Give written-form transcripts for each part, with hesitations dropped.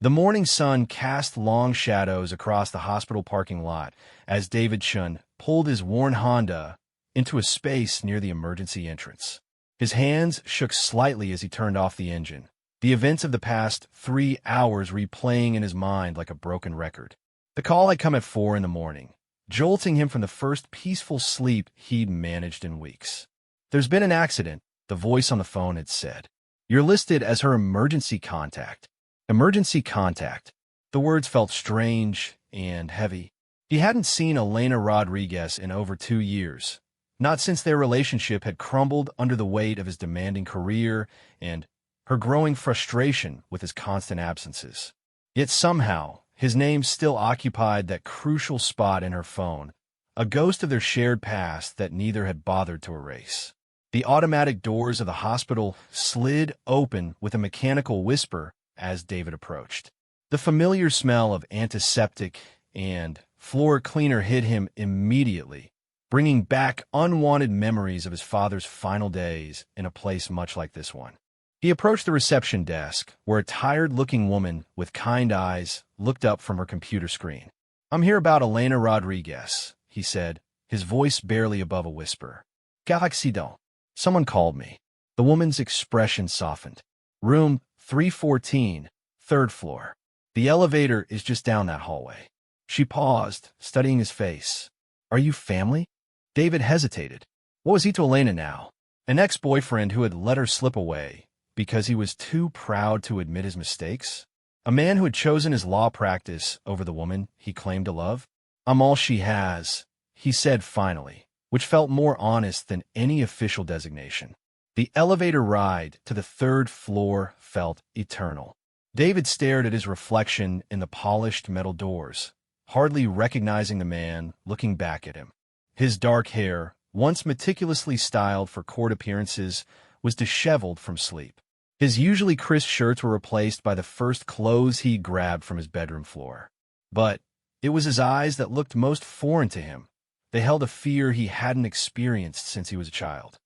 The morning sun cast long shadows across the hospital parking lot as David Chun pulled his worn Honda into a space near the emergency entrance. His hands shook slightly as he turned off the engine, the events of the past 3 hours replaying in his mind like a broken record. The call had come at 4 in the morning, jolting him from the first peaceful sleep he'd managed in weeks. "There's been an accident," the voice on the phone had said. "You're listed as her emergency contact." Emergency contact. The words felt strange and heavy. He hadn't seen Elena Rodriguez in over 2 years, not since their relationship had crumbled under the weight of his demanding career and her growing frustration with his constant absences. Yet somehow, his name still occupied that crucial spot in her phone, a ghost of their shared past that neither had bothered to erase. The automatic doors of the hospital slid open with a mechanical whisper as David approached. The familiar smell of antiseptic and floor cleaner hit him immediately, bringing back unwanted memories of his father's final days in a place much like this one. He approached the reception desk, where a tired-looking woman with kind eyes looked up from her computer screen. "I'm here about Elena Rodriguez," he said, his voice barely above a whisper. "Quel accident? Someone called me." The woman's expression softened. "Room 314, 3rd floor. The elevator is just down that hallway." She paused, studying his face. "Are you family?" David hesitated. What was he to Elena now? An ex-boyfriend who had let her slip away because he was too proud to admit his mistakes? A man who had chosen his law practice over the woman he claimed to love? "I'm all she has," he said finally, which felt more honest than any official designation. The elevator ride to the 3rd floor felt eternal. David stared at his reflection in the polished metal doors, hardly recognizing the man looking back at him. His dark hair, once meticulously styled for court appearances, was disheveled from sleep. His usually crisp shirts were replaced by the first clothes he grabbed from his bedroom floor. But it was his eyes that looked most foreign to him. They held a fear he hadn't experienced since he was a child.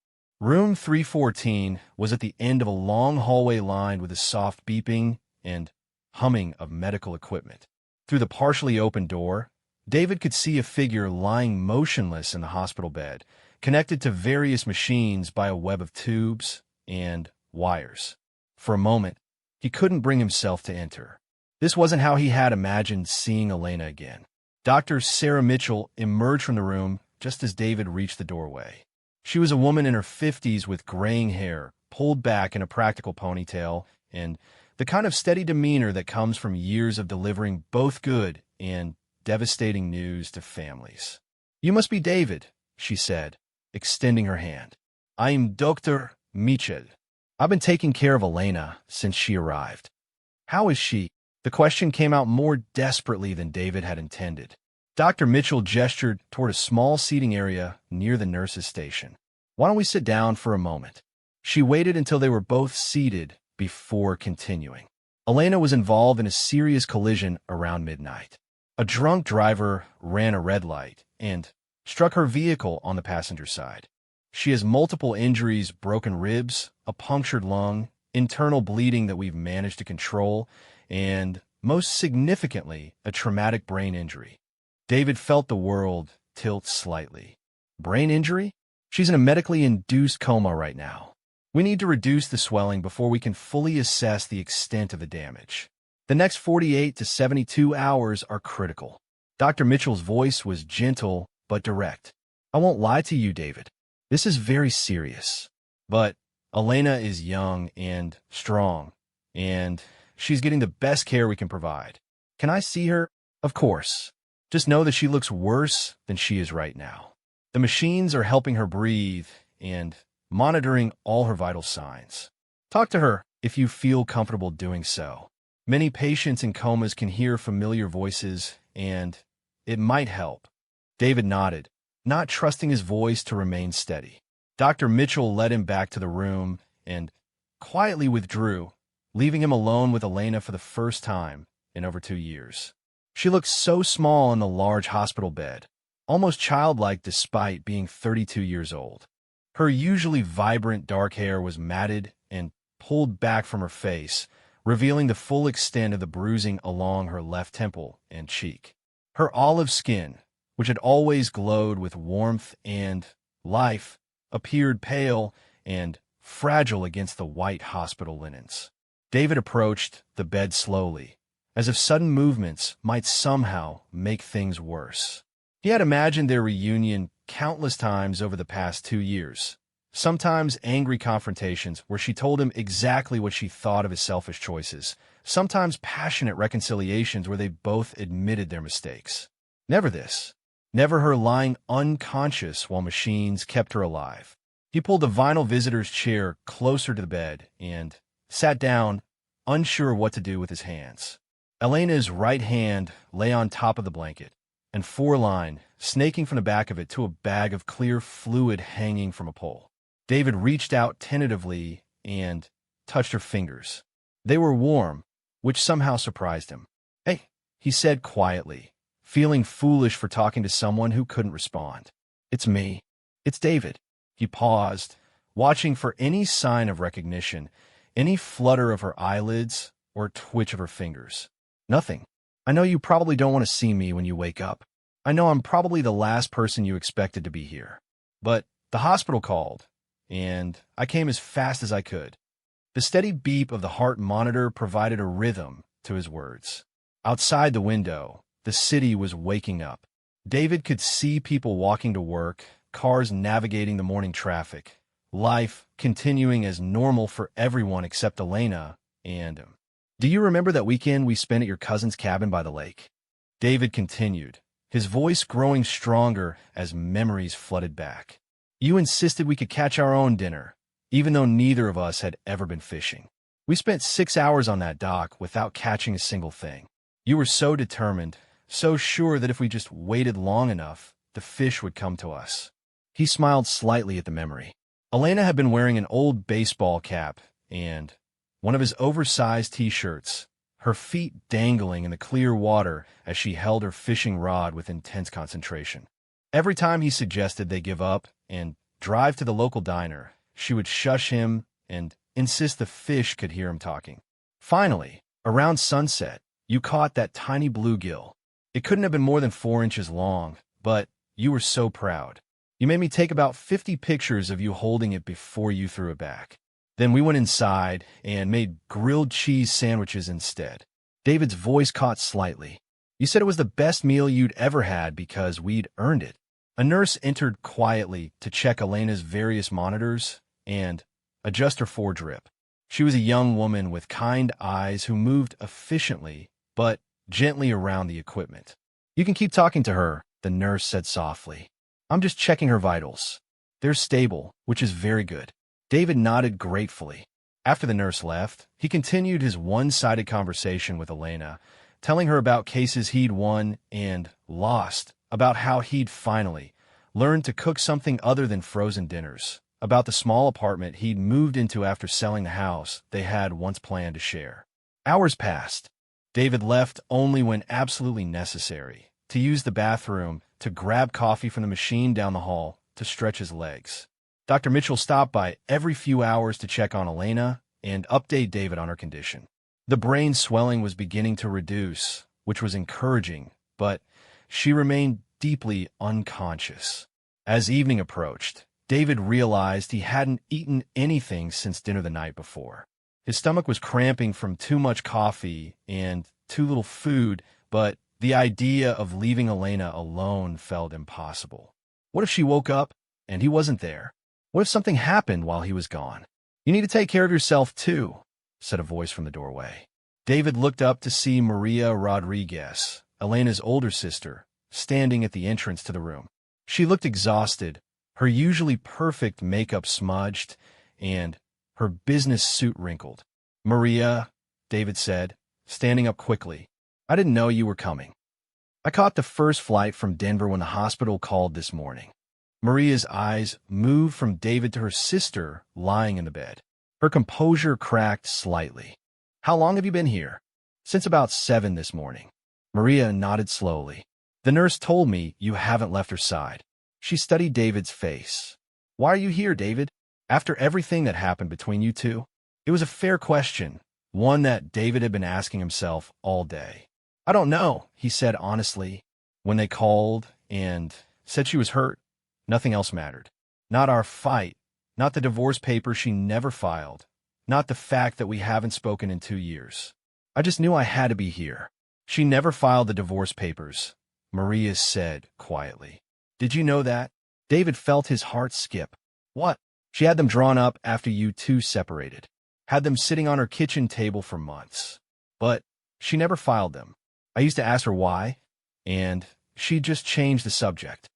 Room 314 was at the end of a long hallway lined with a soft beeping and humming of medical equipment. Through the partially open door, David could see a figure lying motionless in the hospital bed, connected to various machines by a web of tubes and wires. For a moment, he couldn't bring himself to enter. This wasn't how he had imagined seeing Elena again. Dr. Sarah Mitchell emerged from the room just as David reached the doorway. She was a woman in her 50s with graying hair, pulled back in a practical ponytail, and the kind of steady demeanor that comes from years of delivering both good and devastating news to families. "You must be David," she said, extending her hand. "I'm Dr. Mitchell. I've been taking care of Elena since she arrived." "How is she?" The question came out more desperately than David had intended. Dr. Mitchell gestured toward a small seating area near the nurse's station. "Why don't we sit down for a moment?" She waited until they were both seated before continuing. Elena was involved in a serious collision around midnight. A drunk driver ran a red light and struck her vehicle on the passenger side. She has multiple injuries, broken ribs, a punctured lung, internal bleeding that we've managed to control, and, most significantly, a traumatic brain injury. David felt the world tilt slightly. Brain injury? She's in a medically induced coma right now. We need to reduce the swelling before we can fully assess the extent of the damage. The next 48 to 72 hours are critical. Dr. Mitchell's voice was gentle but direct. "I won't lie to you, David. This is very serious. But Elena is young and strong, and she's getting the best care we can provide. Can I see her?" "Of course. Just know that she looks worse than she is right now. The machines are helping her breathe and monitoring all her vital signs. Talk to her if you feel comfortable doing so. Many patients in comas can hear familiar voices, and it might help." David nodded, not trusting his voice to remain steady. Dr. Mitchell led him back to the room and quietly withdrew, leaving him alone with Elena for the first time in over 2 years. She looked so small in the large hospital bed, almost childlike despite being 32 years old. Her usually vibrant dark hair was matted and pulled back from her face, revealing the full extent of the bruising along her left temple and cheek. Her olive skin, which had always glowed with warmth and life, appeared pale and fragile against the white hospital linens. David approached the bed slowly, as if sudden movements might somehow make things worse. He had imagined their reunion countless times over the past 2 years, sometimes angry confrontations where she told him exactly what she thought of his selfish choices, sometimes passionate reconciliations where they both admitted their mistakes. Never this. Never her lying unconscious while machines kept her alive. He pulled the vinyl visitor's chair closer to the bed and sat down, unsure what to do with his hands. Elena's right hand lay on top of the blanket, and Waterline snaking from the back of it to a bag of clear fluid hanging from a pole. David reached out tentatively and touched her fingers. They were warm, which somehow surprised him. "Hey," he said quietly, feeling foolish for talking to someone who couldn't respond. "It's me. It's David." He paused, watching for any sign of recognition, any flutter of her eyelids or twitch of her fingers. "Nothing. I know you probably don't want to see me when you wake up. I know I'm probably the last person you expected to be here. But the hospital called, and I came as fast as I could." The steady beep of the heart monitor provided a rhythm to his words. Outside the window, the city was waking up. David could see people walking to work, cars navigating the morning traffic, life continuing as normal for everyone except Elena and him. "Do you remember that weekend we spent at your cousin's cabin by the lake?" David continued, his voice growing stronger as memories flooded back. "You insisted we could catch our own dinner, even though neither of us had ever been fishing. We spent 6 hours on that dock without catching a single thing. You were so determined, so sure that if we just waited long enough, the fish would come to us." He smiled slightly at the memory. Elena had been wearing an old baseball cap and one of his oversized t-shirts, her feet dangling in the clear water as she held her fishing rod with intense concentration. Every time he suggested they give up and drive to the local diner, she would shush him and insist the fish could hear him talking. Finally, around sunset, you caught that tiny bluegill. It couldn't have been more than 4 inches long, but you were so proud. You made me take about 50 pictures of you holding it before you threw it back. Then we went inside and made grilled cheese sandwiches instead. David's voice caught slightly. "You said it was the best meal you'd ever had because we'd earned it." A nurse entered quietly to check Elena's various monitors and adjust her foredrip. She was a young woman with kind eyes who moved efficiently but gently around the equipment. "You can keep talking to her," the nurse said softly. "I'm just checking her vitals. They're stable, which is very good." David nodded gratefully. After the nurse left, he continued his one-sided conversation with Elena, telling her about cases he'd won and lost, about how he'd finally learned to cook something other than frozen dinners, about the small apartment he'd moved into after selling the house they had once planned to share. Hours passed. David left only when absolutely necessary, to use the bathroom, to grab coffee from the machine down the hall, to stretch his legs. Dr. Mitchell stopped by every few hours to check on Elena and update David on her condition. The brain swelling was beginning to reduce, which was encouraging, but she remained deeply unconscious. As evening approached, David realized he hadn't eaten anything since dinner the night before. His stomach was cramping from too much coffee and too little food, but the idea of leaving Elena alone felt impossible. What if she woke up and he wasn't there? What if something happened while he was gone? "You need to take care of yourself, too," said a voice from the doorway. David looked up to see Maria Rodriguez, Elena's older sister, standing at the entrance to the room. She looked exhausted, her usually perfect makeup smudged, and her business suit wrinkled. "Maria," David said, standing up quickly, "I didn't know you were coming. I caught the first flight from Denver when the hospital called this morning." Maria's eyes moved from David to her sister lying in the bed. Her composure cracked slightly. "How long have you been here?" "Since about 7 this morning." Maria nodded slowly. "The nurse told me you haven't left her side." She studied David's face. "Why are you here, David? After everything that happened between you two?" It was a fair question, one that David had been asking himself all day. "I don't know," he said honestly. When they called and said she was hurt, nothing else mattered. Not our fight, not the divorce papers she never filed, not the fact that we haven't spoken in 2 years. I just knew I had to be here. "She never filed the divorce papers," Maria said quietly. "Did you know that?" David felt his heart skip. "What?" "She had them drawn up after you two separated. Had them sitting on her kitchen table for months. But she never filed them. I used to ask her why, and she just changed the subject."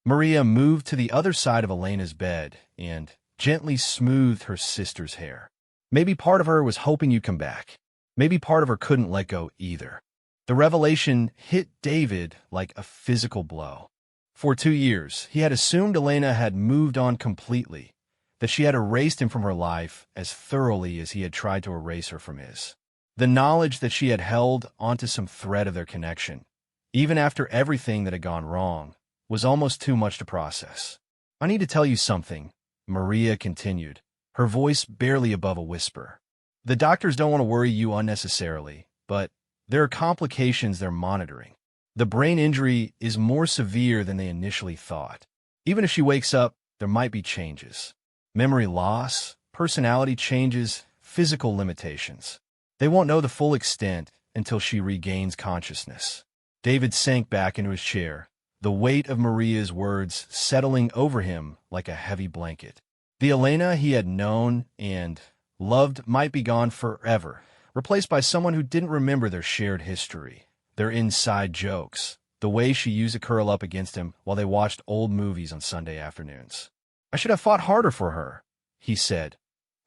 Maria moved to the other side of Elena's bed and gently smoothed her sister's hair. "Maybe part of her was hoping you'd come back. Maybe part of her couldn't let go either." The revelation hit David like a physical blow. For 2 years, he had assumed Elena had moved on completely, that she had erased him from her life as thoroughly as he had tried to erase her from his. The knowledge that she had held onto some thread of their connection, even after everything that had gone wrong, was almost too much to process. "I need to tell you something," Maria continued, her voice barely above a whisper. "The doctors don't want to worry you unnecessarily, but there are complications they're monitoring. The brain injury is more severe than they initially thought. Even if she wakes up, there might be changes. Memory loss, personality changes, physical limitations. They won't know the full extent until she regains consciousness." David sank back into his chair, the weight of Maria's words settling over him like a heavy blanket. The Elena he had known and loved might be gone forever, replaced by someone who didn't remember their shared history, their inside jokes, the way she used to curl up against him while they watched old movies on Sunday afternoons. "I should have fought harder for her," he said,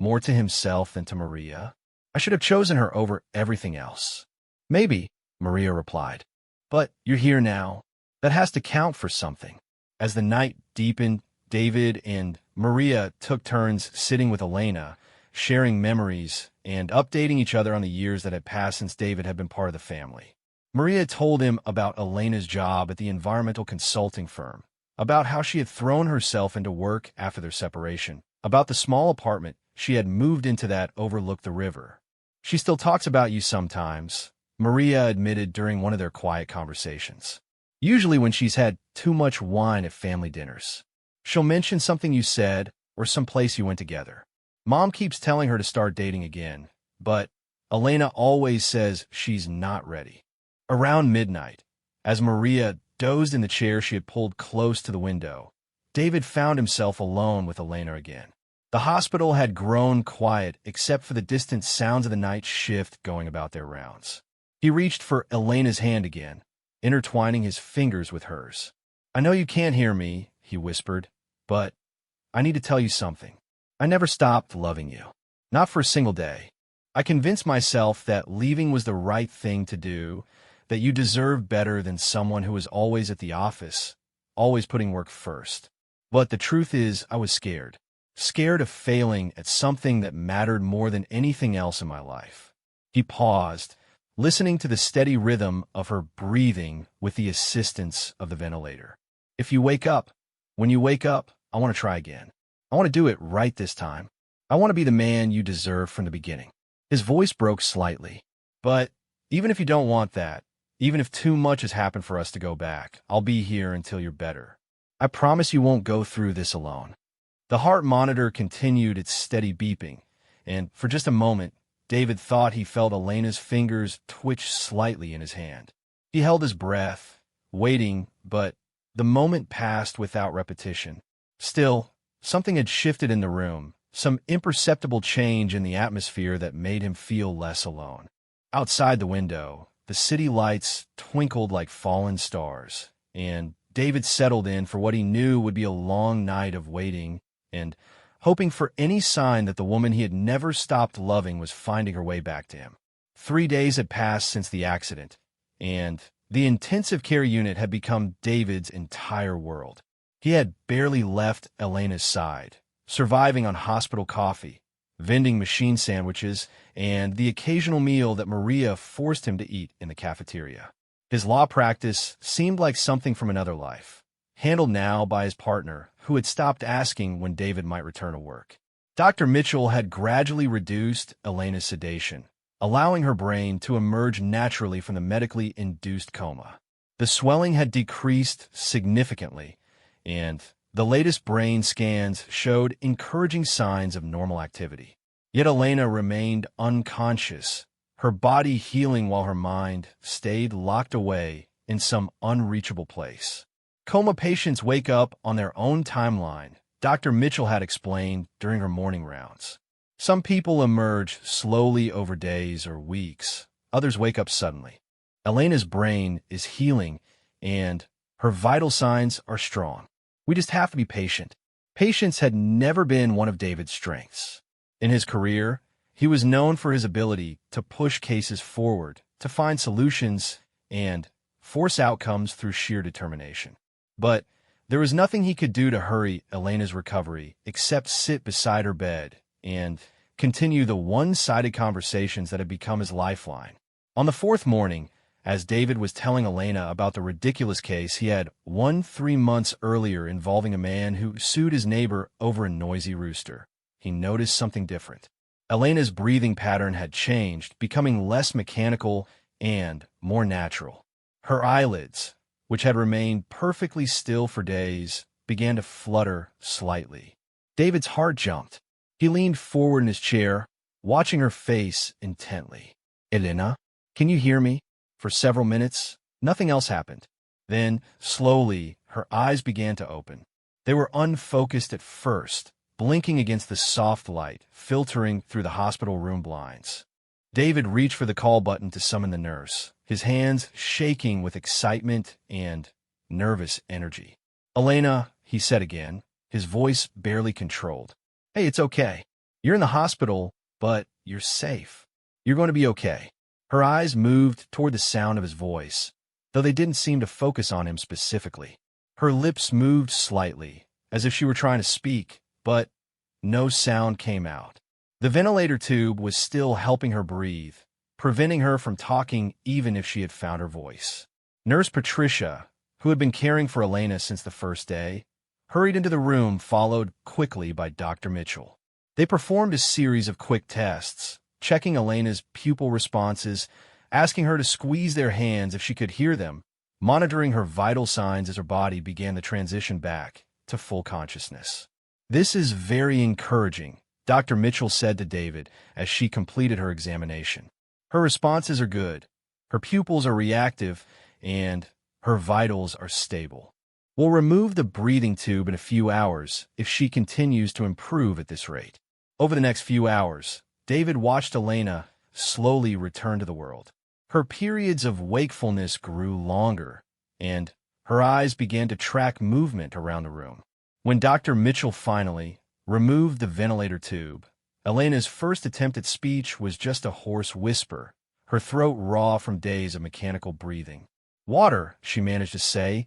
more to himself than to Maria. "I should have chosen her over everything else." "Maybe," Maria replied. "But you're here now. That has to count for something." As the night deepened, David and Maria took turns sitting with Elena, sharing memories and updating each other on the years that had passed since David had been part of the family. Maria told him about Elena's job at the environmental consulting firm, about how she had thrown herself into work after their separation, about the small apartment she had moved into that overlooked the river. "She still talks about you sometimes," Maria admitted during one of their quiet conversations. "Usually when she's had too much wine at family dinners. She'll mention something you said or some place you went together. Mom keeps telling her to start dating again, but Elena always says she's not ready." Around midnight, as Maria dozed in the chair she had pulled close to the window, David found himself alone with Elena again. The hospital had grown quiet except for the distant sounds of the night shift going about their rounds. He reached for Elena's hand again, intertwining his fingers with hers. "I know you can't hear me," he whispered, "but I need to tell you something. I never stopped loving you. Not for a single day. I convinced myself that leaving was the right thing to do, that you deserve better than someone who was always at the office, always putting work first. But the truth is, I was scared. Scared of failing at something that mattered more than anything else in my life." He paused, listening to the steady rhythm of her breathing with the assistance of the ventilator. When you wake up, I want to try again. I want to do it right this time. I want to be the man you deserve from the beginning." His voice broke slightly. "But even if you don't want that, even if too much has happened for us to go back, I'll be here until you're better. I promise you won't go through this alone." The heart monitor continued its steady beeping, and for just a moment, David thought he felt Elena's fingers twitch slightly in his hand. He held his breath, waiting, but the moment passed without repetition. Still, something had shifted in the room, some imperceptible change in the atmosphere that made him feel less alone. Outside the window, the city lights twinkled like fallen stars, and David settled in for what he knew would be a long night of waiting and hoping for any sign that the woman he had never stopped loving was finding her way back to him. 3 days had passed since the accident, and the intensive care unit had become David's entire world. He had barely left Elena's side, surviving on hospital coffee, vending machine sandwiches, and the occasional meal that Maria forced him to eat in the cafeteria. His law practice seemed like something from another life, handled now by his partner, who had stopped asking when David might return to work. Dr. Mitchell had gradually reduced Elena's sedation, allowing her brain to emerge naturally from the medically induced coma. The swelling had decreased significantly, and the latest brain scans showed encouraging signs of normal activity. Yet Elena remained unconscious, her body healing while her mind stayed locked away in some unreachable place. Coma patients wake up on their own timeline, Dr. Mitchell had explained during her morning rounds. Some people emerge slowly over days or weeks. Others wake up suddenly. Elena's brain is healing, and her vital signs are strong. We just have to be patient. Patience had never been one of David's strengths. In his career, he was known for his ability to push cases forward, to find solutions, and force outcomes through sheer determination. But there was nothing he could do to hurry Elena's recovery except sit beside her bed and continue the one-sided conversations that had become his lifeline. On the fourth morning, as David was telling Elena about the ridiculous case he had won 3 months earlier involving a man who sued his neighbor over a noisy rooster, he noticed something different. Elena's breathing pattern had changed, becoming less mechanical and more natural. Her eyelids, which had remained perfectly still for days, began to flutter slightly. David's heart jumped. He leaned forward in his chair, watching her face intently. "Elena, can you hear me?" For several minutes, nothing else happened. Then, slowly, her eyes began to open. They were unfocused at first, blinking against the soft light filtering through the hospital room blinds. David reached for the call button to summon the nurse, his hands shaking with excitement and nervous energy. "Elena," he said again, his voice barely controlled. "Hey, it's okay. You're in the hospital, but you're safe. You're going to be okay." Her eyes moved toward the sound of his voice, though they didn't seem to focus on him specifically. Her lips moved slightly, as if she were trying to speak, but no sound came out. The ventilator tube was still helping her breathe, preventing her from talking even if she had found her voice. Nurse Patricia, who had been caring for Elena since the first day, hurried into the room, followed quickly by Dr. Mitchell. They performed a series of quick tests, checking Elena's pupil responses, asking her to squeeze their hands if she could hear them, monitoring her vital signs as her body began the transition back to full consciousness. "This is very encouraging," Dr. Mitchell said to David as she completed her examination. "Her responses are good, her pupils are reactive, and her vitals are stable. We'll remove the breathing tube in a few hours if she continues to improve at this rate." Over the next few hours, David watched Elena slowly return to the world. Her periods of wakefulness grew longer, and her eyes began to track movement around the room. When Dr. Mitchell finally removed the ventilator tube, Elena's first attempt at speech was just a hoarse whisper, her throat raw from days of mechanical breathing. "Water," she managed to say,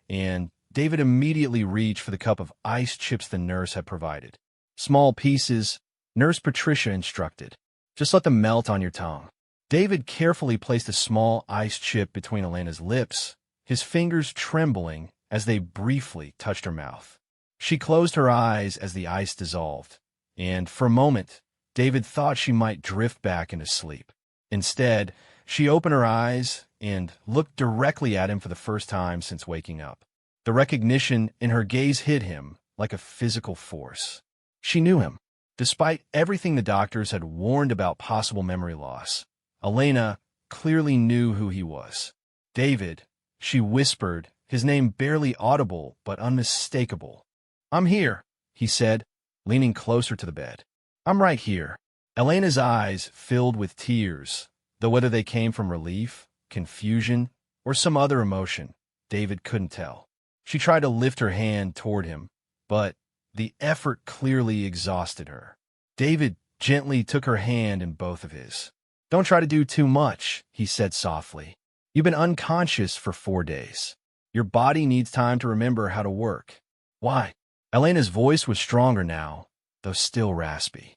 and David immediately reached for the cup of ice chips the nurse had provided. "Small pieces," Nurse Patricia instructed. "Just let them melt on your tongue." David carefully placed a small ice chip between Elena's lips, his fingers trembling as they briefly touched her mouth. She closed her eyes as the ice dissolved, and for a moment, David thought she might drift back into sleep. Instead, she opened her eyes and looked directly at him for the first time since waking up. The recognition in her gaze hit him like a physical force. She knew him. Despite everything the doctors had warned about possible memory loss, Elena clearly knew who he was. "David," she whispered, his name barely audible but unmistakable. "I'm here," he said, leaning closer to the bed. "I'm right here." Elena's eyes filled with tears, though whether they came from relief, confusion, or some other emotion, David couldn't tell. She tried to lift her hand toward him, but the effort clearly exhausted her. David gently took her hand in both of his. "Don't try to do too much," he said softly. "You've been unconscious for 4 days. Your body needs time to remember how to work." "Why?" Elena's voice was stronger now, though still raspy.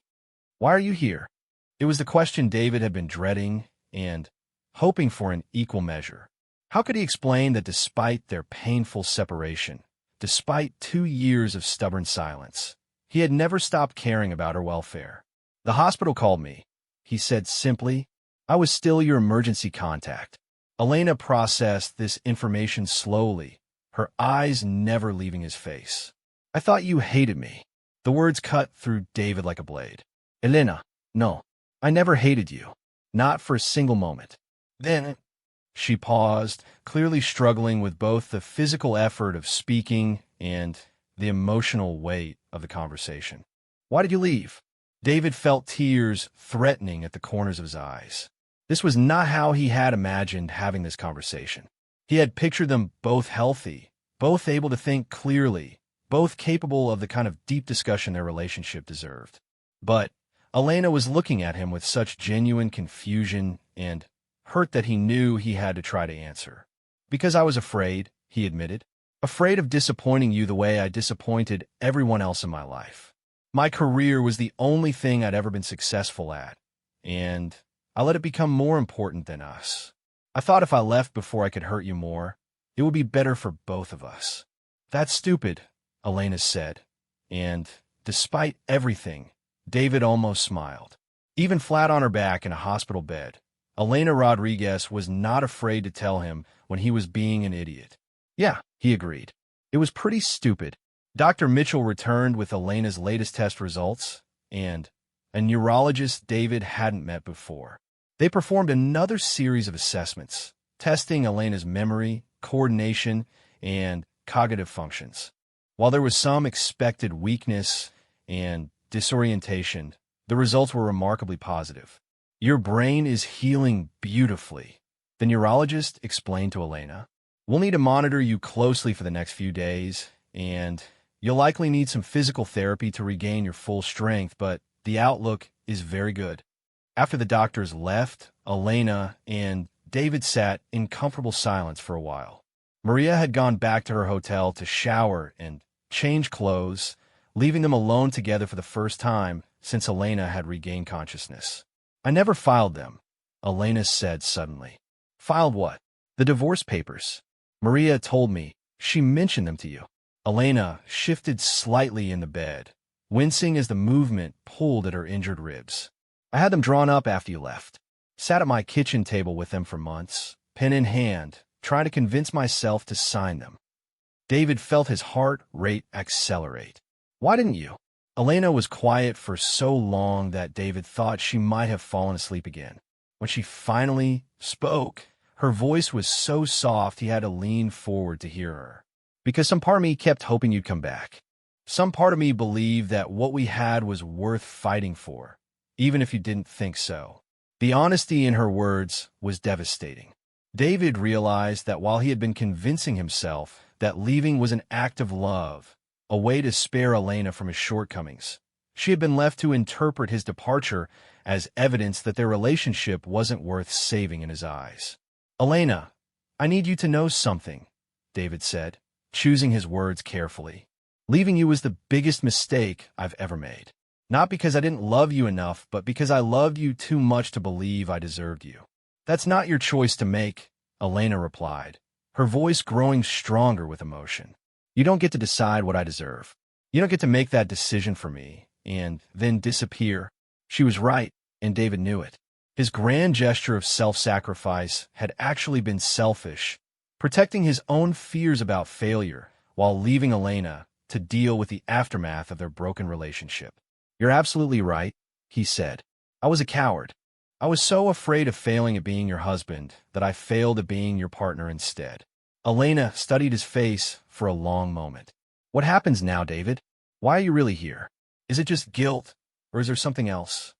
"Why are you here?" It was the question David had been dreading and hoping for in equal measure. How could he explain that despite their painful separation, despite 2 years of stubborn silence, he had never stopped caring about her welfare? "The hospital called me," he said simply, I was still your emergency contact. Elena processed this information slowly, her eyes never leaving his face. I thought you hated me. The words cut through David like a blade. Elena, no, I never hated you. Not for a single moment. Then, she paused, clearly struggling with both the physical effort of speaking and the emotional weight of the conversation. Why did you leave? David felt tears threatening at the corners of his eyes. This was not how he had imagined having this conversation. He had pictured them both healthy, both able to think clearly, both capable of the kind of deep discussion their relationship deserved. But Elena was looking at him with such genuine confusion and hurt that he knew he had to try to answer. Because I was afraid, he admitted. Afraid of disappointing you the way I disappointed everyone else in my life. My career was the only thing I'd ever been successful at, and I let it become more important than us. I thought if I left before I could hurt you more, it would be better for both of us. That's stupid, Elena said, and despite everything, David almost smiled. Even flat on her back in a hospital bed, Elena Rodriguez was not afraid to tell him when he was being an idiot. Yeah, he agreed. It was pretty stupid. Dr. Mitchell returned with Elena's latest test results, and a neurologist David hadn't met before. They performed another series of assessments, testing Elena's memory, coordination, and cognitive functions. While there was some expected weakness and disorientation, the results were remarkably positive. Your brain is healing beautifully, the neurologist explained to Elena. We'll need to monitor you closely for the next few days, and you'll likely need some physical therapy to regain your full strength, but the outlook is very good. After the doctors left, Elena and David sat in comfortable silence for a while. Maria had gone back to her hotel to shower and change clothes, leaving them alone together for the first time since Elena had regained consciousness. I never filed them, Elena said suddenly. Filed what? The divorce papers. Maria told me. She mentioned them to you. Elena shifted slightly in the bed, wincing as the movement pulled at her injured ribs. I had them drawn up after you left. Sat at my kitchen table with them for months, pen in hand, trying to convince myself to sign them. David felt his heart rate accelerate. Why didn't you? Elena was quiet for so long that David thought she might have fallen asleep again. When she finally spoke, her voice was so soft he had to lean forward to hear her. Because some part of me kept hoping you'd come back. Some part of me believed that what we had was worth fighting for, even if you didn't think so. The honesty in her words was devastating. David realized that while he had been convincing himself that leaving was an act of love, a way to spare Elena from his shortcomings, she had been left to interpret his departure as evidence that their relationship wasn't worth saving in his eyes. Elena, I need you to know something, David said, choosing his words carefully. Leaving you was the biggest mistake I've ever made. Not because I didn't love you enough, but because I loved you too much to believe I deserved you. That's not your choice to make, Elena replied, her voice growing stronger with emotion. You don't get to decide what I deserve. You don't get to make that decision for me, and then disappear. She was right, and David knew it. His grand gesture of self-sacrifice had actually been selfish, protecting his own fears about failure while leaving Elena to deal with the aftermath of their broken relationship. You're absolutely right, he said. I was a coward. I was so afraid of failing at being your husband that I failed at being your partner instead. Elena studied his face for a long moment. What happens now, David? Why are you really here? Is it just guilt, or is there something else?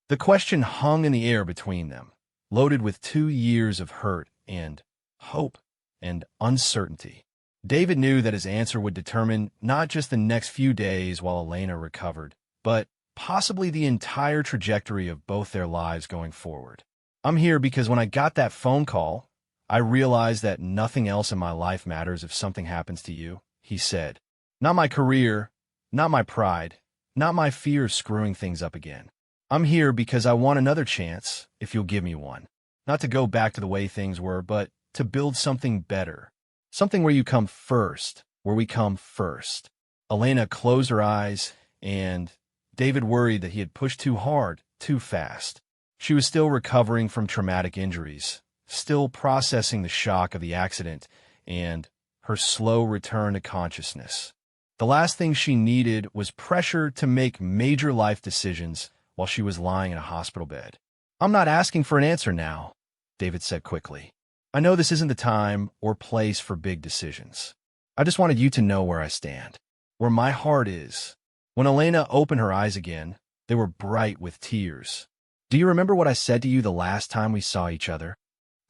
The question hung in the air between them, loaded with 2 years of hurt and hope and uncertainty. David knew that his answer would determine not just the next few days while Elena recovered, but possibly the entire trajectory of both their lives going forward. I'm here because when I got that phone call, I realized that nothing else in my life matters if something happens to you, he said. Not my career, not my pride, not my fear of screwing things up again. I'm here because I want another chance, if you'll give me one. Not to go back to the way things were, but to build something better. Something where you come first, where we come first. Elena closed her eyes, and David worried that he had pushed too hard, too fast. She was still recovering from traumatic injuries, still processing the shock of the accident and her slow return to consciousness. The last thing she needed was pressure to make major life decisions while she was lying in a hospital bed. "I'm not asking for an answer now," David said quickly. "I know this isn't the time or place for big decisions. I just wanted you to know where I stand, where my heart is." When Elena opened her eyes again, they were bright with tears. "Do you remember what I said to you the last time we saw each other?"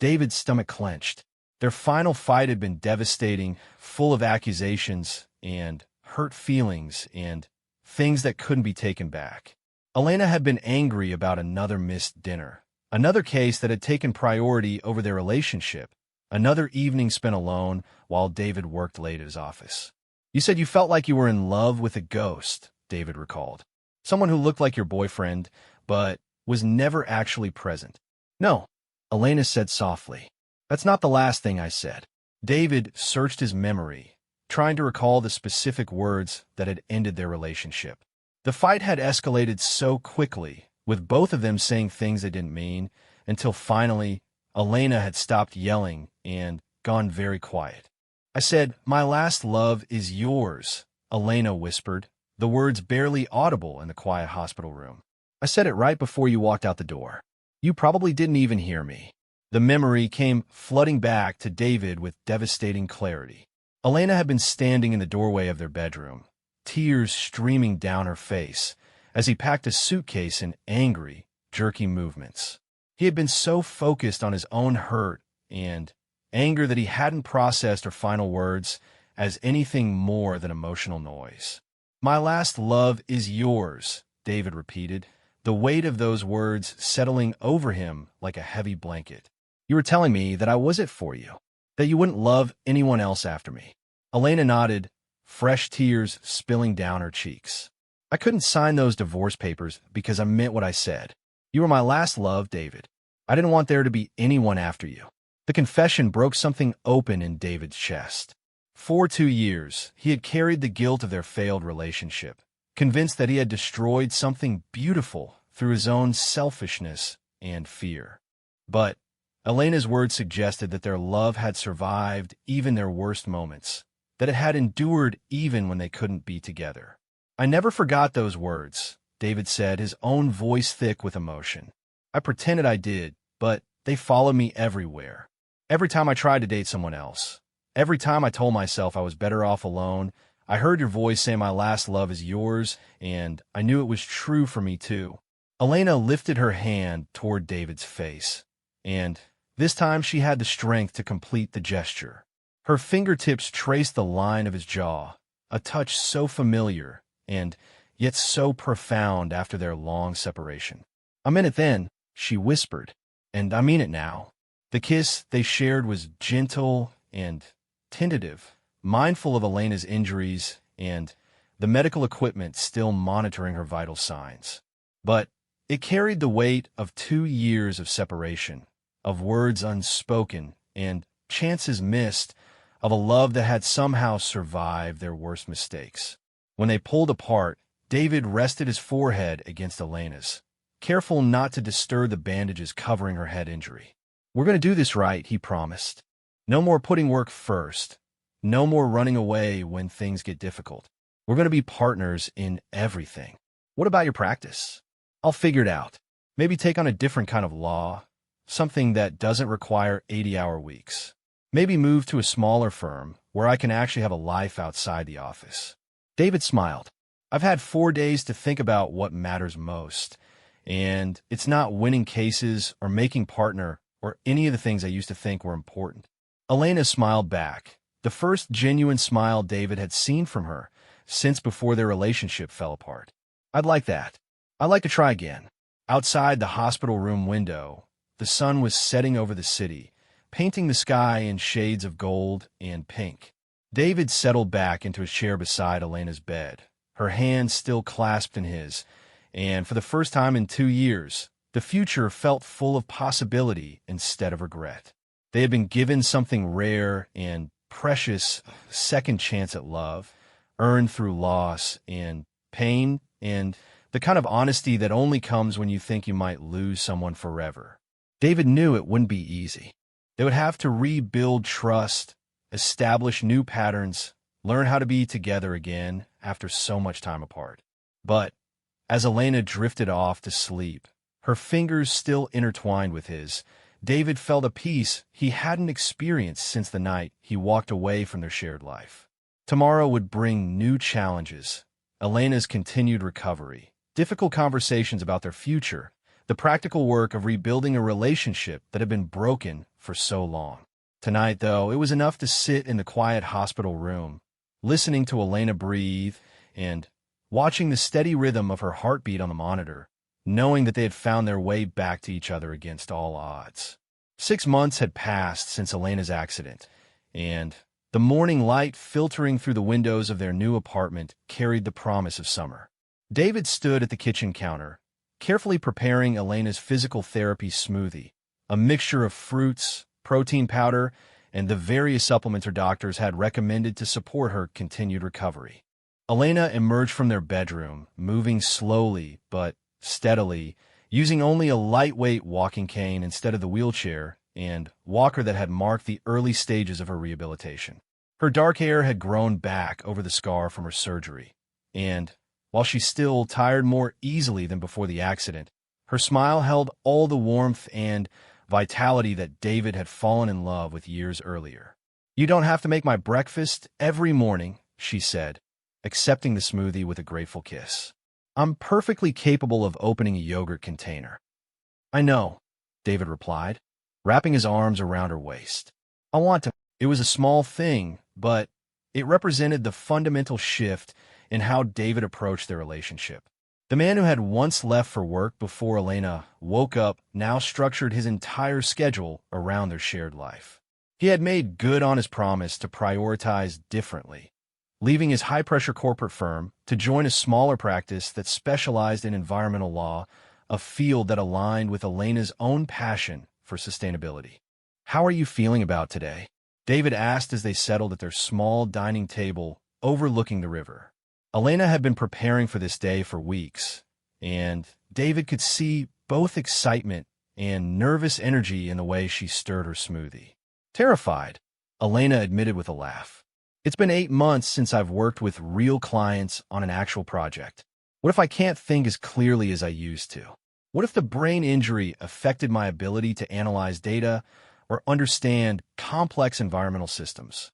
David's stomach clenched. Their final fight had been devastating, full of accusations and hurt feelings and things that couldn't be taken back. Elena had been angry about another missed dinner, another case that had taken priority over their relationship, another evening spent alone while David worked late at his office. "You said you felt like you were in love with a ghost," David recalled. "Someone who looked like your boyfriend, but was never actually present." "No," Elena said softly. "That's not the last thing I said." David searched his memory, trying to recall the specific words that had ended their relationship. The fight had escalated so quickly, with both of them saying things they didn't mean, until finally, Elena had stopped yelling and gone very quiet. "I said, 'My last love is yours,'" Elena whispered, the words barely audible in the quiet hospital room. "I said it right before you walked out the door. You probably didn't even hear me." The memory came flooding back to David with devastating clarity. Elena had been standing in the doorway of their bedroom, tears streaming down her face, as he packed a suitcase in angry, jerky movements. He had been so focused on his own hurt and anger that he hadn't processed her final words as anything more than emotional noise. "My last love is yours," David repeated, the weight of those words settling over him like a heavy blanket. "You were telling me that I was it for you, that you wouldn't love anyone else after me." Elena nodded, fresh tears spilling down her cheeks. "I couldn't sign those divorce papers because I meant what I said. You were my last love, David. I didn't want there to be anyone after you." The confession broke something open in David's chest. For 2 years, he had carried the guilt of their failed relationship, convinced that he had destroyed something beautiful through his own selfishness and fear. But Elena's words suggested that their love had survived even their worst moments, that it had endured even when they couldn't be together. "I never forgot those words," David said, his own voice thick with emotion. "I pretended I did, but they followed me everywhere. Every time I tried to date someone else, every time I told myself I was better off alone, I heard your voice say my last love is yours, and I knew it was true for me too." Elena lifted her hand toward David's face, and this time she had the strength to complete the gesture. Her fingertips traced the line of his jaw, a touch so familiar and yet so profound after their long separation. "I meant it then," she whispered, "and I mean it now." The kiss they shared was gentle and tentative, mindful of Elena's injuries and the medical equipment still monitoring her vital signs. But it carried the weight of 2 years of separation, of words unspoken and chances missed, of a love that had somehow survived their worst mistakes. When they pulled apart, David rested his forehead against Elena's, careful not to disturb the bandages covering her head injury. "We're going to do this right," he promised. "No more putting work first. No more running away when things get difficult. We're going to be partners in everything. What about your practice? I'll figure it out. Maybe take on a different kind of law, something that doesn't require 80-hour weeks. Maybe move to a smaller firm where I can actually have a life outside the office." David smiled. "I've had 4 days to think about what matters most, and it's not winning cases or making partner or any of the things I used to think were important." Elena smiled back, the first genuine smile David had seen from her since before their relationship fell apart. "I'd like that. I'd like to try again." Outside the hospital room window, the sun was setting over the city, painting the sky in shades of gold and pink. David settled back into his chair beside Elena's bed, her hands still clasped in his, and for the first time in 2 years, the future felt full of possibility instead of regret. They had been given something rare and precious, second chance at love, earned through loss and pain and the kind of honesty that only comes when you think you might lose someone forever. David knew it wouldn't be easy. They would have to rebuild trust, establish new patterns, learn how to be together again after so much time apart. But as Elena drifted off to sleep, her fingers still intertwined with his, David felt a peace he hadn't experienced since the night he walked away from their shared life. Tomorrow would bring new challenges, Elena's continued recovery, difficult conversations about their future, the practical work of rebuilding a relationship that had been broken for so long. Tonight, though, it was enough to sit in the quiet hospital room, listening to Elena breathe and watching the steady rhythm of her heartbeat on the monitor, knowing that they had found their way back to each other against all odds. 6 months had passed since Elena's accident, and the morning light filtering through the windows of their new apartment carried the promise of summer. David stood at the kitchen counter, carefully preparing Elena's physical therapy smoothie, a mixture of fruits, protein powder, and the various supplements her doctors had recommended to support her continued recovery. Elena emerged from their bedroom, moving slowly but steadily, using only a lightweight walking cane instead of the wheelchair and walker that had marked the early stages of her rehabilitation. Her dark hair had grown back over the scar from her surgery, and while she still tired more easily than before the accident, her smile held all the warmth and vitality that David had fallen in love with years earlier. "You don't have to make my breakfast every morning," she said, accepting the smoothie with a grateful kiss. "I'm perfectly capable of opening a yogurt container." "I know," David replied, wrapping his arms around her waist. "I want to." It was a small thing, but it represented the fundamental shift in how David approached their relationship. The man who had once left for work before Elena woke up now structured his entire schedule around their shared life. He had made good on his promise to prioritize differently, leaving his high-pressure corporate firm to join a smaller practice that specialized in environmental law, a field that aligned with Elena's own passion for sustainability. "How are you feeling about today?" David asked as they settled at their small dining table overlooking the river. Elena had been preparing for this day for weeks, and David could see both excitement and nervous energy in the way she stirred her smoothie. "Terrified," Elena admitted with a laugh. "It's been 8 months since I've worked with real clients on an actual project. What if I can't think as clearly as I used to? What if the brain injury affected my ability to analyze data or understand complex environmental systems?"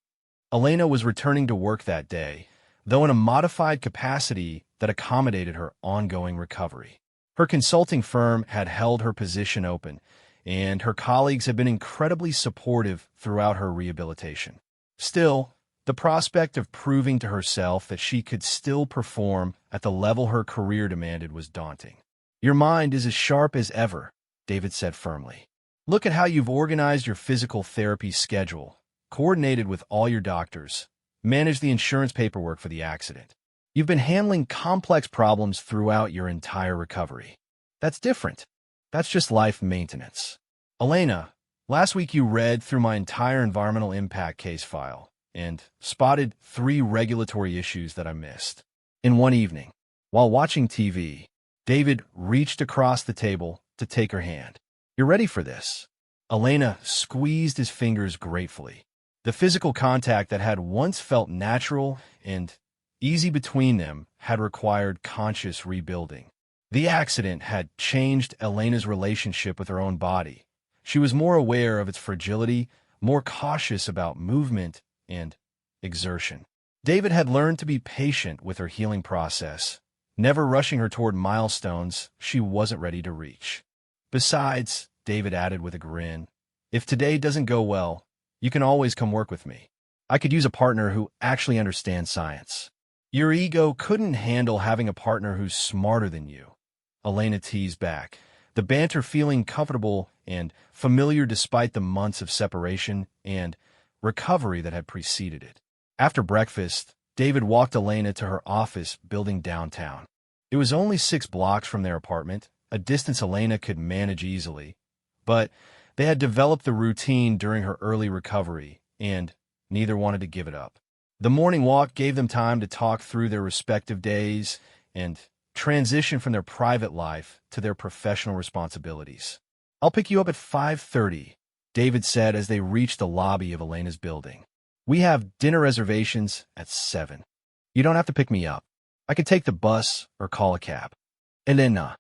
Elena was returning to work that day, though in a modified capacity that accommodated her ongoing recovery. Her consulting firm had held her position open, and her colleagues had been incredibly supportive throughout her rehabilitation. Still, the prospect of proving to herself that she could still perform at the level her career demanded was daunting. "Your mind is as sharp as ever," David said firmly. "Look at how you've organized your physical therapy schedule, coordinated with all your doctors, managed the insurance paperwork for the accident. You've been handling complex problems throughout your entire recovery. That's different. That's just life maintenance." "Elena, last week you read through my entire environmental impact case file and spotted 3 regulatory issues that I missed." In one evening, while watching TV, David reached across the table to take her hand. "You're ready for this." Elena squeezed his fingers gratefully. The physical contact that had once felt natural and easy between them had required conscious rebuilding. The accident had changed Elena's relationship with her own body. She was more aware of its fragility, more cautious about movement and exertion. David had learned to be patient with her healing process, never rushing her toward milestones she wasn't ready to reach. "Besides," David added with a grin, "if today doesn't go well, you can always come work with me. I could use a partner who actually understands science." "Your ego couldn't handle having a partner who's smarter than you," Elena teased back, the banter feeling comfortable and familiar despite the months of separation and recovery that had preceded it. After breakfast, David walked Elena to her office building downtown. It was only 6 blocks from their apartment, a distance Elena could manage easily, but they had developed the routine during her early recovery, and neither wanted to give it up. The morning walk gave them time to talk through their respective days and transition from their private life to their professional responsibilities. "I'll pick you up at 5:30, David said as they reached the lobby of Elena's building. "We have dinner reservations at 7. You don't have to pick me up. I could take the bus or call a cab." "Elena."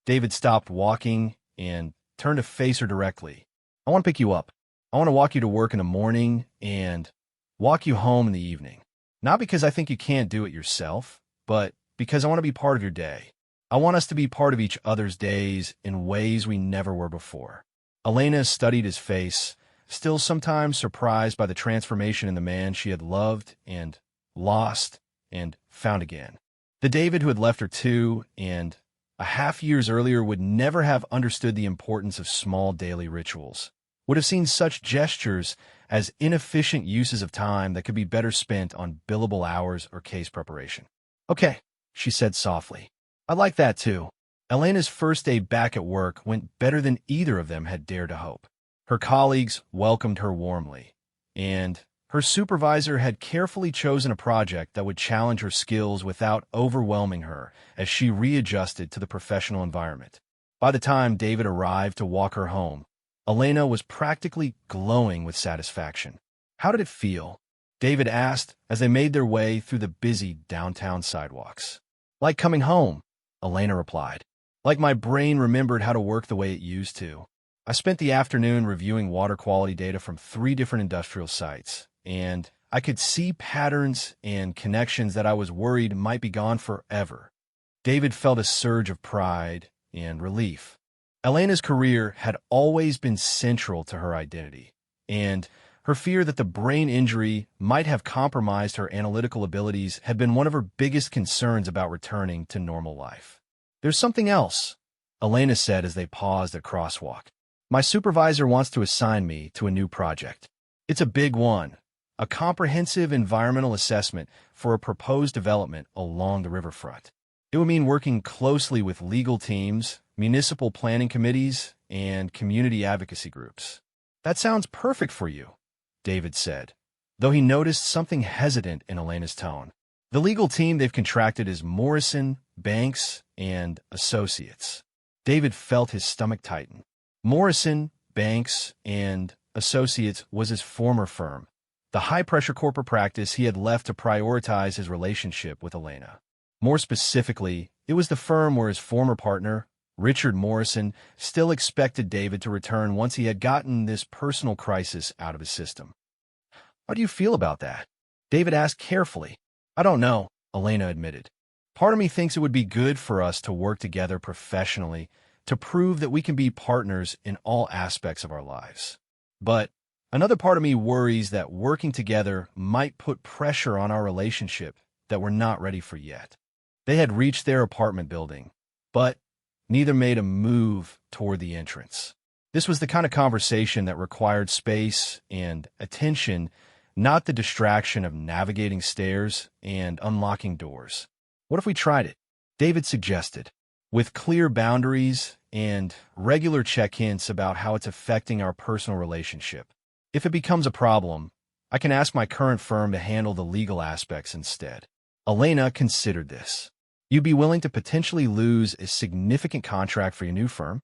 David stopped walking and turned to face her directly. "I want to pick you up. I want to walk you to work in the morning and walk you home in the evening. Not because I think you can't do it yourself, but because I want to be part of your day. I want us to be part of each other's days in ways we never were before." Elena studied his face, still sometimes surprised by the transformation in the man she had loved and lost and found again. The David who had left her 2.5 years earlier would never have understood the importance of small daily rituals, would have seen such gestures as inefficient uses of time that could be better spent on billable hours or case preparation. "Okay," she said softly. "I like that too." Elena's first day back at work went better than either of them had dared to hope. Her colleagues welcomed her warmly, and her supervisor had carefully chosen a project that would challenge her skills without overwhelming her as she readjusted to the professional environment. By the time David arrived to walk her home, Elena was practically glowing with satisfaction. "How did it feel?" David asked as they made their way through the busy downtown sidewalks. "Like coming home," Elena replied. "Like my brain remembered how to work the way it used to. I spent the afternoon reviewing water quality data from 3 different industrial sites, and I could see patterns and connections that I was worried might be gone forever." David felt a surge of pride and relief. Elena's career had always been central to her identity, and her fear that the brain injury might have compromised her analytical abilities had been one of her biggest concerns about returning to normal life. "There's something else," Elena said as they paused at a crosswalk. "My supervisor wants to assign me to a new project. It's a big one, a comprehensive environmental assessment for a proposed development along the riverfront. It would mean working closely with legal teams, municipal planning committees, and community advocacy groups." "That sounds perfect for you," David said, though he noticed something hesitant in Elena's tone. The legal team they've contracted is Morrison, Banks, and Associates. David felt his stomach tighten. Morrison, Banks, and Associates was his former firm, the high-pressure corporate practice he had left to prioritize his relationship with Elena. More specifically, it was the firm where his former partner, Richard Morrison, still expected David to return once he had gotten this personal crisis out of his system. "How do you feel about that?" David asked carefully. "I don't know," Elena admitted. "Part of me thinks it would be good for us to work together professionally to prove that we can be partners in all aspects of our lives. But another part of me worries that working together might put pressure on our relationship that we're not ready for yet." They had reached their apartment building, but neither made a move toward the entrance. This was the kind of conversation that required space and attention, not the distraction of navigating stairs and unlocking doors. "What if we tried it?" David suggested, "with clear boundaries and regular check-ins about how it's affecting our personal relationship. If it becomes a problem, I can ask my current firm to handle the legal aspects instead." Elena considered this. "You'd be willing to potentially lose a significant contract for your new firm?"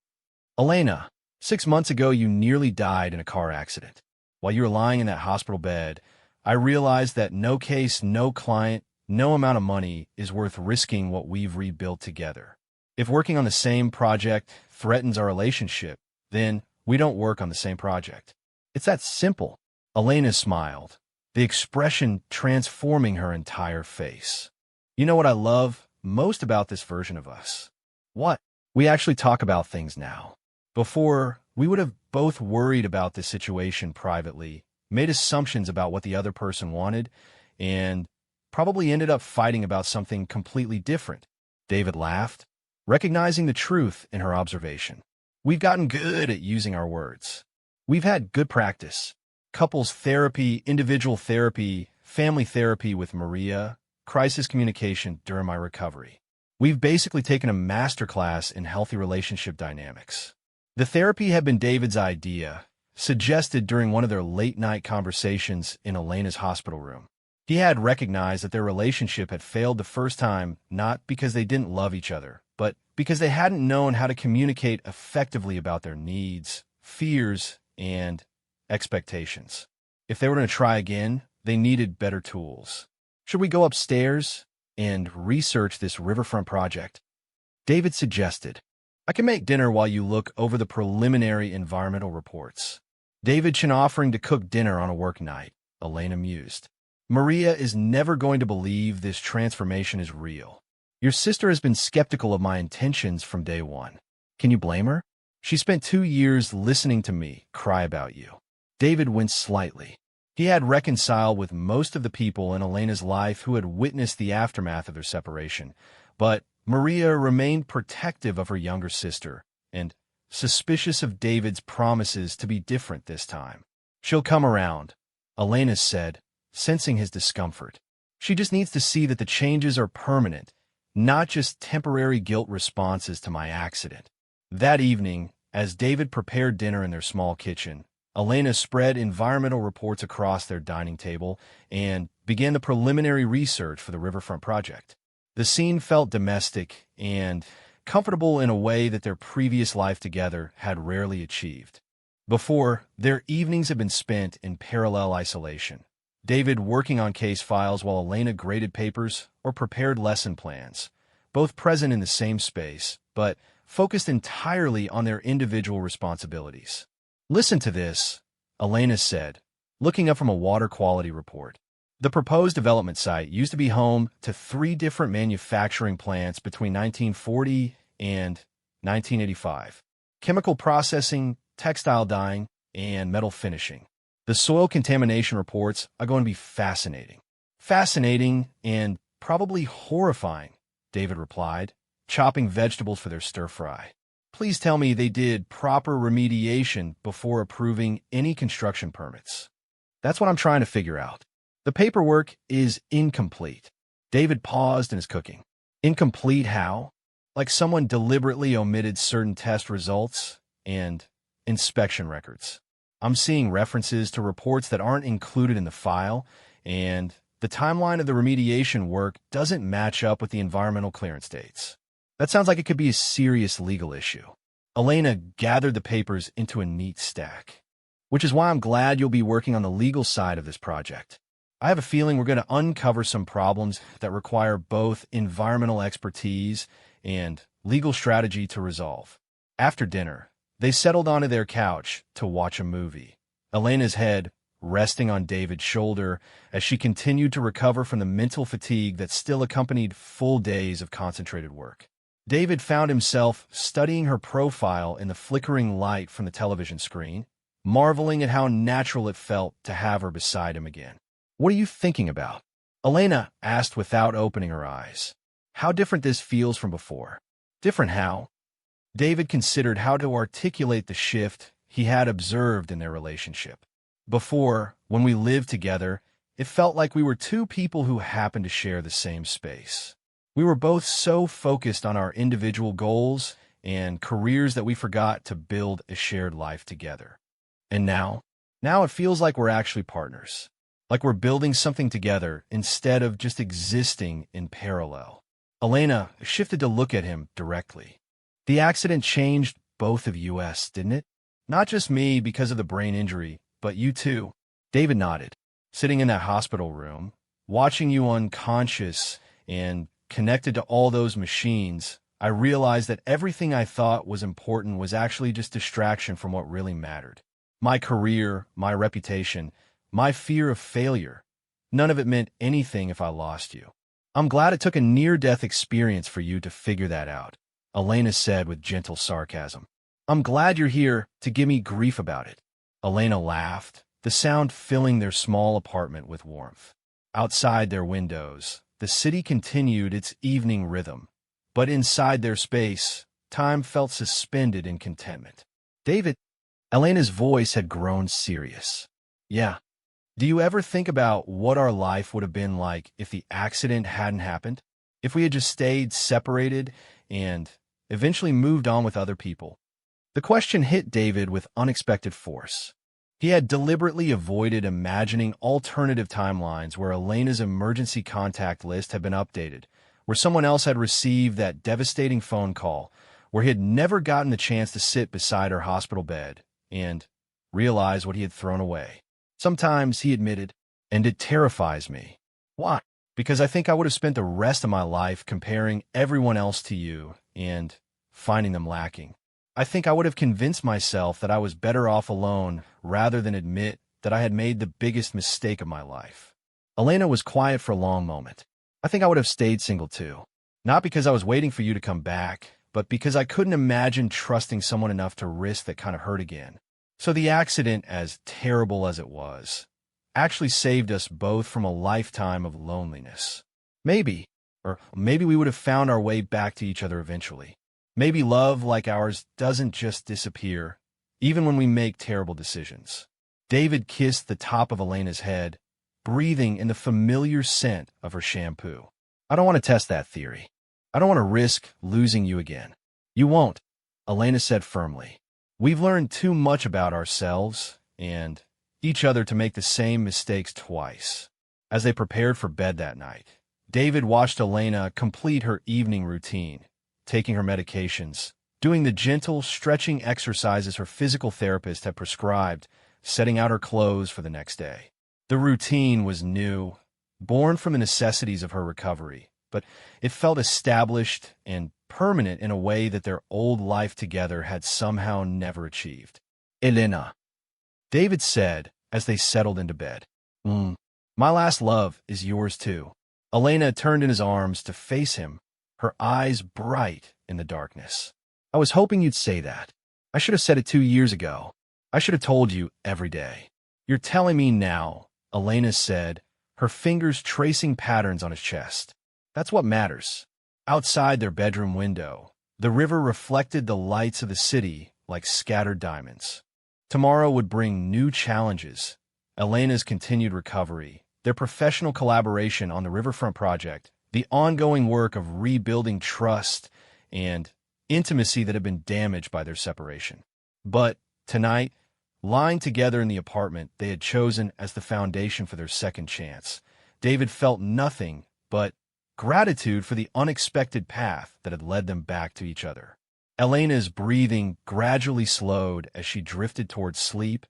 "Elena, 6 months ago you nearly died in a car accident. While you were lying in that hospital bed, I realized that no case, no client, no amount of money is worth risking what we've rebuilt together. If working on the same project threatens our relationship, then we don't work on the same project. It's that simple." Elena smiled, the expression transforming her entire face. "You know what I love most about this version of us?" "What?" "We actually talk about things now. Before, we would have both worried about this situation privately, made assumptions about what the other person wanted, and probably ended up fighting about something completely different." David laughed, recognizing the truth in her observation. "We've gotten good at using our words. We've had good practice. Couples therapy, individual therapy, family therapy with Maria, crisis communication during my recovery. We've basically taken a masterclass in healthy relationship dynamics." The therapy had been David's idea, suggested during one of their late-night conversations in Elena's hospital room. He had recognized that their relationship had failed the first time, not because they didn't love each other, but because they hadn't known how to communicate effectively about their needs, fears, and expectations. If they were going to try again, they needed better tools. Should we go upstairs and research this riverfront project? David suggested. I can make dinner while you look over the preliminary environmental reports. David Chin offering to cook dinner on a work night, Elena mused. Maria is never going to believe this transformation is real. Your sister has been skeptical of my intentions from day one. Can you blame her? She spent 2 years listening to me cry about you. David winced slightly. He had reconciled with most of the people in Elena's life who had witnessed the aftermath of their separation, but Maria remained protective of her younger sister and suspicious of David's promises to be different this time. She'll come around, Elena said, sensing his discomfort. She just needs to see that the changes are permanent, not just temporary guilt responses to my accident. That evening, as David prepared dinner in their small kitchen, Elena spread environmental reports across their dining table and began the preliminary research for the riverfront project. The scene felt domestic and comfortable in a way that their previous life together had rarely achieved. Before, their evenings had been spent in parallel isolation. David working on case files while Elena graded papers or prepared lesson plans, both present in the same space, but focused entirely on their individual responsibilities. Listen to this, Elena said, looking up from a water quality report. The proposed development site used to be home to 3 different manufacturing plants between 1940 and 1985. Chemical processing, textile dyeing, and metal finishing. The soil contamination reports are going to be fascinating. Fascinating and probably horrifying, David replied, chopping vegetables for their stir-fry. Please tell me they did proper remediation before approving any construction permits. That's what I'm trying to figure out. The paperwork is incomplete. David paused in his cooking. Incomplete how? Like someone deliberately omitted certain test results and inspection records. I'm seeing references to reports that aren't included in the file, and the timeline of the remediation work doesn't match up with the environmental clearance dates. That sounds like it could be a serious legal issue. Elena gathered the papers into a neat stack, which is why I'm glad you'll be working on the legal side of this project. I have a feeling we're going to uncover some problems that require both environmental expertise and legal strategy to resolve. After dinner, they settled onto their couch to watch a movie, Elena's head resting on David's shoulder as she continued to recover from the mental fatigue that still accompanied full days of concentrated work. David found himself studying her profile in the flickering light from the television screen, marveling at how natural it felt to have her beside him again. What are you thinking about? Elena asked without opening her eyes. How different this feels from before. Different how? David considered how to articulate the shift he had observed in their relationship. Before, when we lived together, it felt like we were 2 people who happened to share the same space. We were both so focused on our individual goals and careers that we forgot to build a shared life together. And now it feels like we're actually partners. Like we're building something together instead of just existing in parallel. Elena shifted to look at him directly. The accident changed both of us, didn't it? Not just me because of the brain injury, but you too. David nodded, sitting in that hospital room, watching you unconscious and connected to all those machines. I realized that everything I thought was important was actually just distraction from what really mattered. My career, my reputation, my fear of failure. None of it meant anything if I lost you. I'm glad it took a near-death experience for you to figure that out, Elena said with gentle sarcasm. I'm glad you're here to give me grief about it. Elena laughed, the sound filling their small apartment with warmth. Outside their windows, the city continued its evening rhythm, but inside their space, time felt suspended in contentment. David, Elena's voice had grown serious. Yeah. Do you ever think about what our life would have been like if the accident hadn't happened? If we had just stayed separated and eventually moved on with other people? The question hit David with unexpected force. He had deliberately avoided imagining alternative timelines where Elena's emergency contact list had been updated, where someone else had received that devastating phone call, where he had never gotten the chance to sit beside her hospital bed and realize what he had thrown away. Sometimes, he admitted, and it terrifies me. Why? Because I think I would have spent the rest of my life comparing everyone else to you and finding them lacking. I think I would have convinced myself that I was better off alone rather than admit that I had made the biggest mistake of my life. Elena was quiet for a long moment. I think I would have stayed single too. Not because I was waiting for you to come back, but because I couldn't imagine trusting someone enough to risk that kind of hurt again. So the accident, as terrible as it was, actually saved us both from a lifetime of loneliness. Maybe we would have found our way back to each other eventually. Maybe love like ours doesn't just disappear, even when we make terrible decisions. David kissed the top of Elena's head, breathing in the familiar scent of her shampoo. I don't want to test that theory. I don't want to risk losing you again. You won't, Elena said firmly. We've learned too much about ourselves and each other to make the same mistakes twice. As they prepared for bed that night, David watched Elena complete her evening routine, taking her medications, doing the gentle, stretching exercises her physical therapist had prescribed, setting out her clothes for the next day. The routine was new, born from the necessities of her recovery, but it felt established and permanent in a way that their old life together had somehow never achieved. Elena, David said as they settled into bed. My last love is yours too. Elena turned in his arms to face him, her eyes bright in the darkness. I was hoping you'd say that. I should have said it 2 years ago. I should have told you every day. You're telling me now, Elena said, her fingers tracing patterns on his chest. That's what matters. Outside their bedroom window, the river reflected the lights of the city like scattered diamonds. Tomorrow would bring new challenges. Elena's continued recovery, their professional collaboration on the Riverfront project, the ongoing work of rebuilding trust and intimacy that had been damaged by their separation. But tonight, lying together in the apartment they had chosen as the foundation for their second chance, David felt nothing but gratitude for the unexpected path that had led them back to each other. Elena's breathing gradually slowed as she drifted towards sleep,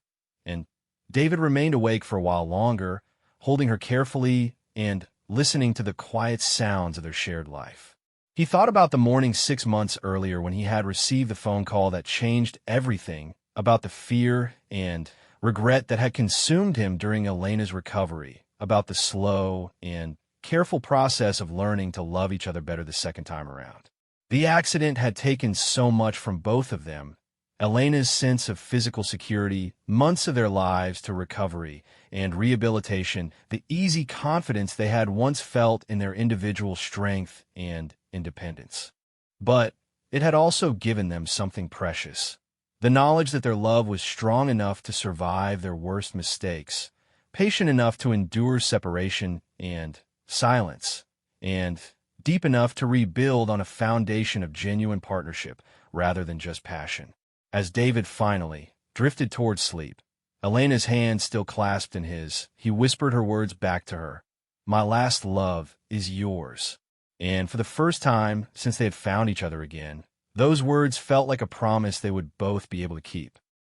and David remained awake for a while longer, holding her carefully and listening to the quiet sounds of their shared life. He thought about the morning 6 months earlier when he had received the phone call that changed everything, about the fear and regret that had consumed him during Elena's recovery, about the slow and careful process of learning to love each other better the second time around. The accident had taken so much from both of them, Elena's sense of physical security, months of their lives to recovery and rehabilitation, the easy confidence they had once felt in their individual strength and independence. But it had also given them something precious, the knowledge that their love was strong enough to survive their worst mistakes, patient enough to endure separation and silence, and deep enough to rebuild on a foundation of genuine partnership rather than just passion. As David finally drifted towards sleep, Elena's hand still clasped in his, he whispered her words back to her. My last love is yours. And for the first time since they had found each other again, those words felt like a promise they would both be able to keep.